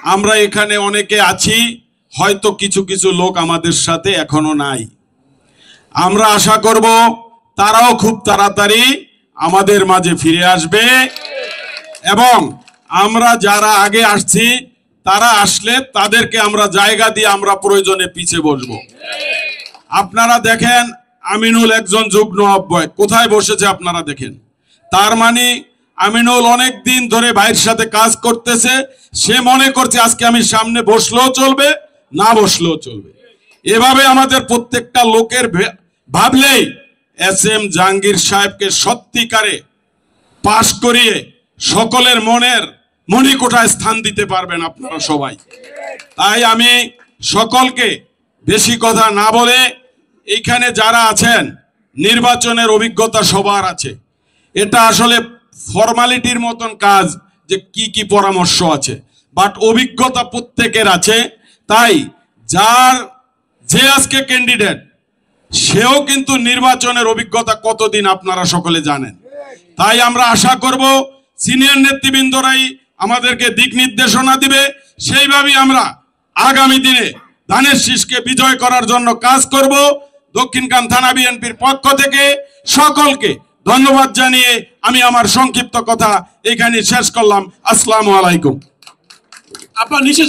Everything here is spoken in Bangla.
আমরা এখানে অনেকে আছি, হয়তো কিছু কিছু লোক আমাদের সাথে এখনো নাই। আমরা আশা করব তারাও খুব তাড়াতাড়ি আমাদের মাঝে ফিরে আসবে এবং আমরা যারা আগে আসছি তারা আসলে তাদেরকে আমরা জায়গা দিয়ে আমরা প্রয়োজনে পিছিয়ে বসবো। আপনারা দেখেন আমিনুল একজন যুগ্ম আহ্বায়ক, কোথায় বসেছে আপনারা দেখেন। তার মানে আমিনুল অনেক দিন ধরে ভাইয়ের সাথে কাজ করতেছে, সে মনে করছে আজকে আমি সামনে বসলেও চলবে, না বসলেও চলবে। এভাবে আমাদের প্রত্যেকটা লোকের ভাবলেই এস এম জাহাঙ্গীর সাহেবকে সত্যিকারে পাশ করিয়ে সকলের মনের মণিকোঠায় স্থান দিতে পারবেন আপনারা সবাই। তাই আমি সকলকে বেশি কথা না বলে, এইখানে যারা আছেন নির্বাচনের অভিজ্ঞতা সবার আছে, এটা আসলে ফর্মালিটির মতন কাজ যে কি কি পরামর্শ আছে, বাট অভিজ্ঞতা প্রত্যেকের আছে। তাই যে আজকে ক্যান্ডিডেট সেও কিন্তু নির্বাচনের অভিজ্ঞতা কতদিন আপনারা সকলে জানেন। তাই আমরা আশা করব সিনিয়র নেতৃবৃন্দরাই আমাদেরকে দিক নির্দেশনা দিবে, সেইভাবেই আমরা আগামী দিনে ধানের শীষকে বিজয় করার জন্য কাজ করব। দক্ষিণখান থানা বিএনপির পক্ষ থেকে সকলকে ধন্যবাদ জানিয়ে আমি আমার সংক্ষিপ্ত কথা এখানে শেষ করলাম। আসসালামু আলাইকুম। আপনার নিচে